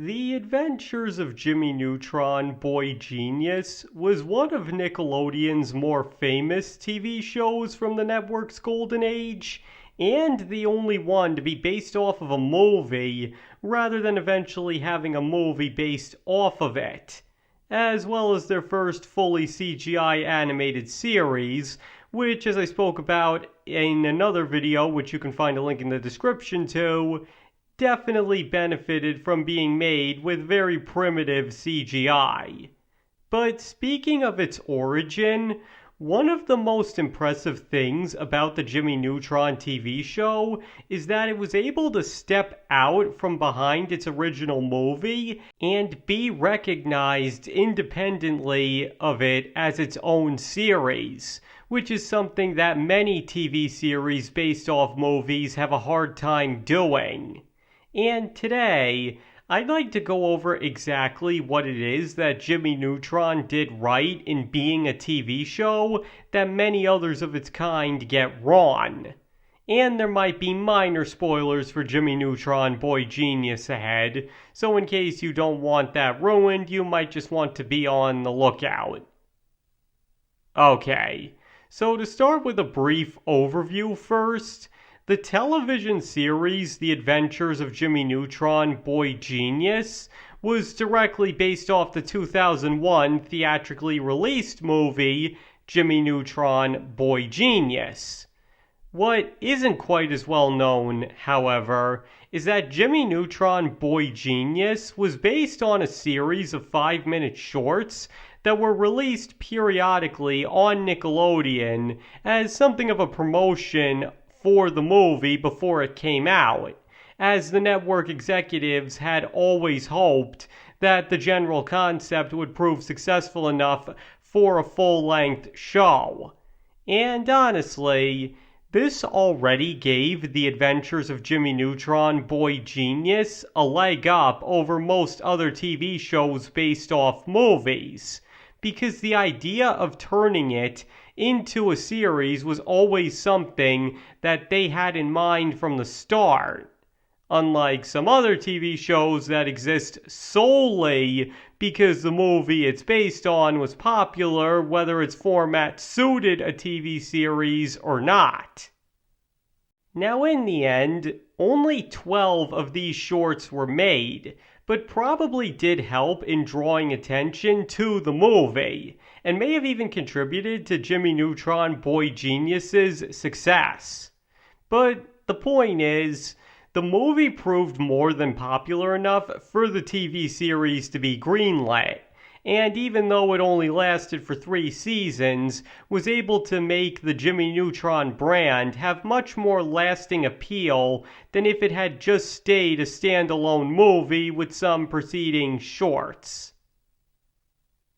The Adventures of Jimmy Neutron, Boy Genius was one of Nickelodeon's more famous TV shows from the network's golden age, and the only one to be based off of a movie, rather than eventually having a movie based off of it, as well as their first fully CGI animated series, which, as I spoke about in another video, which you can find a link in the description to, definitely benefited from being made with very primitive CGI. But speaking of its origin, one of the most impressive things about the Jimmy Neutron TV show is that it was able to step out from behind its original movie and be recognized independently of it as its own series, which is something that many TV series based off movies have a hard time doing. And today, I'd like to go over exactly what it is that Jimmy Neutron did right in being a TV show that many others of its kind get wrong. And there might be minor spoilers for Jimmy Neutron Boy Genius ahead, so in case you don't want that ruined, you might just want to be on the lookout. Okay, so to start with a brief overview first, the television series The Adventures of Jimmy Neutron, Boy Genius was directly based off the 2001 theatrically released movie Jimmy Neutron, Boy Genius. What isn't quite as well known, however, is that Jimmy Neutron, Boy Genius was based on a series of 5-minute shorts that were released periodically on Nickelodeon as something of a promotion for the movie before it came out, as the network executives had always hoped that the general concept would prove successful enough for a full-length show. And honestly, this already gave The Adventures of Jimmy Neutron, Boy Genius a leg up over most other TV shows based off movies, because the idea of turning it into a series was always something that they had in mind from the start, unlike some other TV shows that exist solely because the movie it's based on was popular, whether its format suited a TV series or not. Now, in the end, only 12 of these shorts were made, but probably did help in drawing attention to the movie, and may have even contributed to Jimmy Neutron Boy Genius's success. But the point is, the movie proved more than popular enough for the TV series to be greenlit, and even though it only lasted for 3 seasons, was able to make the Jimmy Neutron brand have much more lasting appeal than if it had just stayed a standalone movie with some preceding shorts.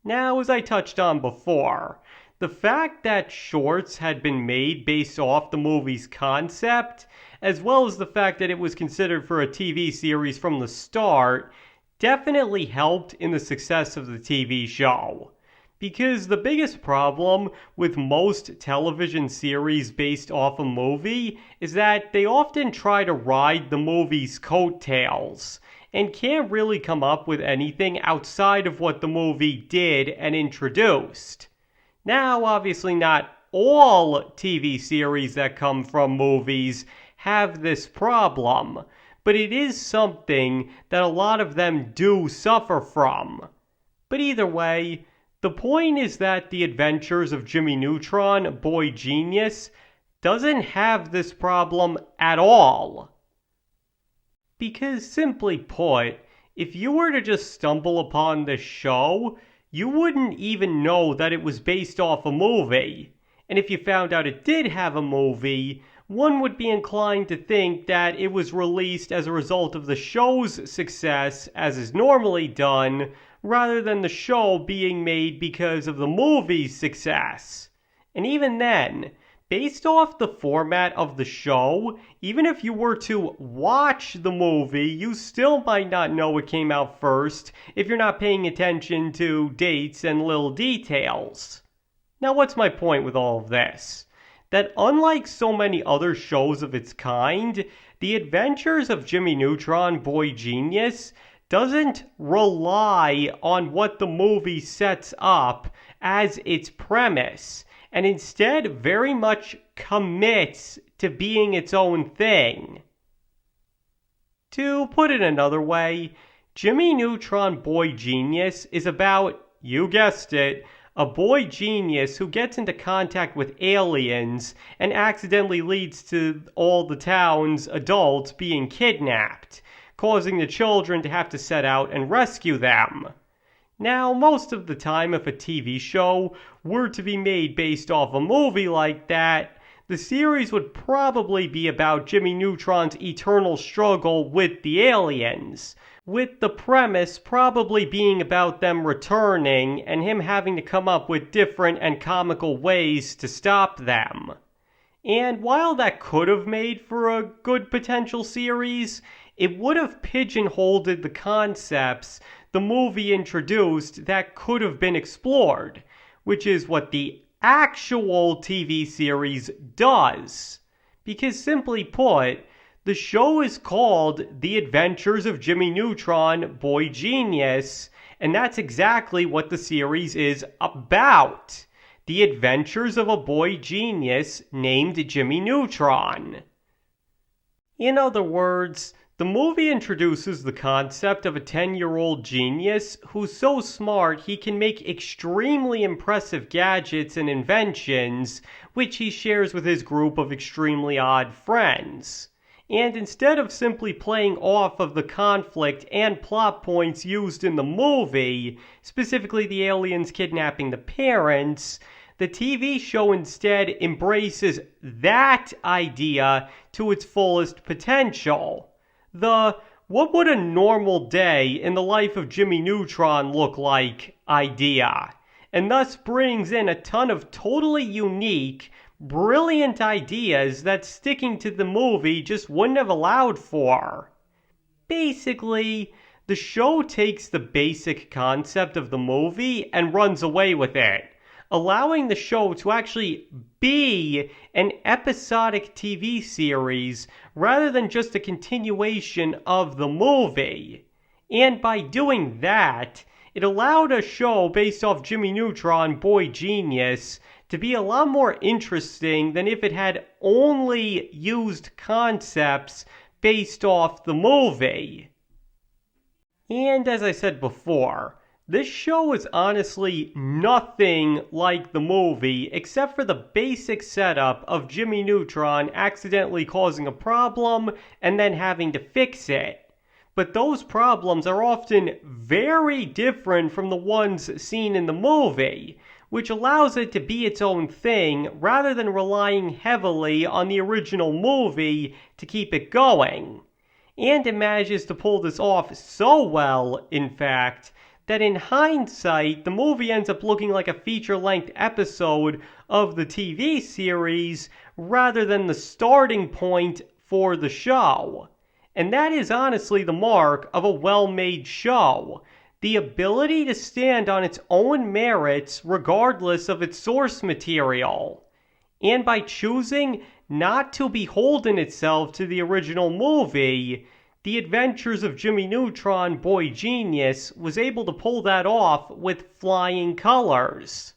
Now, as I touched on before, the fact that shorts had been made based off the movie's concept, as well as the fact that it was considered for a TV series from the start, definitely helped in the success of the TV show. Because the biggest problem with most television series based off a movie is that they often try to ride the movie's coattails, and can't really come up with anything outside of what the movie did and introduced. Now, obviously not all TV series that come from movies have this problem, but it is something that a lot of them do suffer from. But either way, the point is that The Adventures of Jimmy Neutron, Boy Genius, doesn't have this problem at all. Because simply put, if you were to just stumble upon this show, you wouldn't even know that it was based off a movie. And if you found out it did have a movie, one would be inclined to think that it was released as a result of the show's success, as is normally done, rather than the show being made because of the movie's success. And even then, based off the format of the show, even if you were to watch the movie, you still might not know it came out first if you're not paying attention to dates and little details. Now, what's my point with all of this? That unlike so many other shows of its kind, The Adventures of Jimmy Neutron, Boy Genius doesn't rely on what the movie sets up as its premise, and instead very much commits to being its own thing. To put it another way, Jimmy Neutron Boy Genius is about, you guessed it, a boy genius who gets into contact with aliens and accidentally leads to all the town's adults being kidnapped, causing the children to have to set out and rescue them. Now, most of the time, if a TV show were to be made based off a movie like that, the series would probably be about Jimmy Neutron's eternal struggle with the aliens, with the premise probably being about them returning and him having to come up with different and comical ways to stop them. And while that could have made for a good potential series, it would have pigeonholed the concepts the movie introduced that could have been explored, which is what the actual TV series does. Because simply put, the show is called The Adventures of Jimmy Neutron, Boy Genius, and that's exactly what the series is about. The adventures of a boy genius named Jimmy Neutron. In other words, the movie introduces the concept of a 10-year-old genius who's so smart he can make extremely impressive gadgets and inventions, which he shares with his group of extremely odd friends. And instead of simply playing off of the conflict and plot points used in the movie, specifically the aliens kidnapping the parents, the TV show instead embraces that idea to its fullest potential. The "what would a normal day in the life of Jimmy Neutron look like" idea, and thus brings in a ton of totally unique, brilliant ideas that sticking to the movie just wouldn't have allowed for. Basically, the show takes the basic concept of the movie and runs away with it, allowing the show to actually be an episodic TV series rather than just a continuation of the movie. And by doing that, it allowed a show based off Jimmy Neutron, Boy Genius, to be a lot more interesting than if it had only used concepts based off the movie. And as I said before, this show is honestly nothing like the movie except for the basic setup of Jimmy Neutron accidentally causing a problem and then having to fix it. But those problems are often very different from the ones seen in the movie, which allows it to be its own thing rather than relying heavily on the original movie to keep it going. And it manages to pull this off so well, in fact, that in hindsight, the movie ends up looking like a feature-length episode of the TV series rather than the starting point for the show. And that is honestly the mark of a well-made show. The ability to stand on its own merits regardless of its source material. And by choosing not to beholden itself to the original movie, The Adventures of Jimmy Neutron, Boy Genius was able to pull that off with flying colors.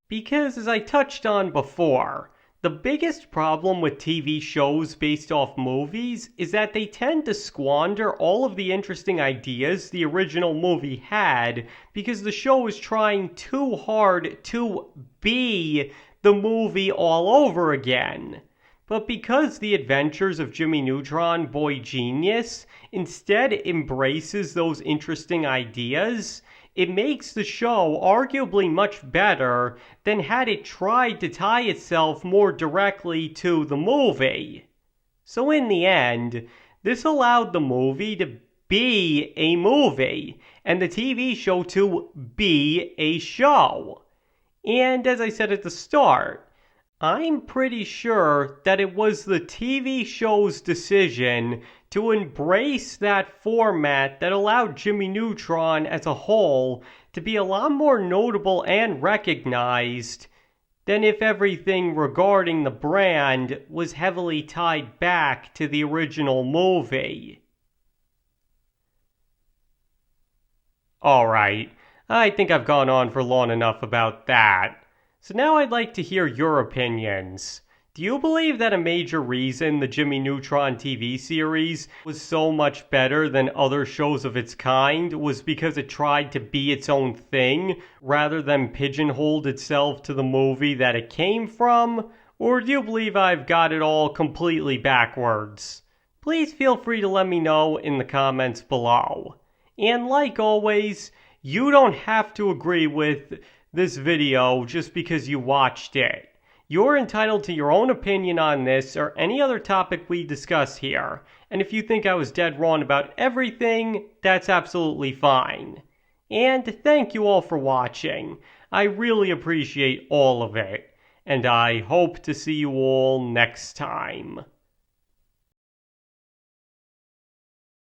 Because as I touched on before, the biggest problem with TV shows based off movies is that they tend to squander all of the interesting ideas the original movie had because the show is trying too hard to be the movie all over again. But because The Adventures of Jimmy Neutron, Boy Genius instead embraces those interesting ideas, it makes the show arguably much better than had it tried to tie itself more directly to the movie. So in the end, this allowed the movie to be a movie, and the TV show to be a show. And as I said at the start, I'm pretty sure that it was the TV show's decision to embrace that format that allowed Jimmy Neutron as a whole to be a lot more notable and recognized than if everything regarding the brand was heavily tied back to the original movie. Alright, I think I've gone on for long enough about that. So now I'd like to hear your opinions. Do you believe that a major reason the Jimmy Neutron TV series was so much better than other shows of its kind was because it tried to be its own thing rather than pigeonholed itself to the movie that it came from? Or do you believe I've got it all completely backwards? Please feel free to let me know in the comments below. And like always, you don't have to agree with this video just because you watched it. You're entitled to your own opinion on this or any other topic we discuss here. And if you think I was dead wrong about everything, that's absolutely fine. And thank you all for watching. I really appreciate all of it. And I hope to see you all next time.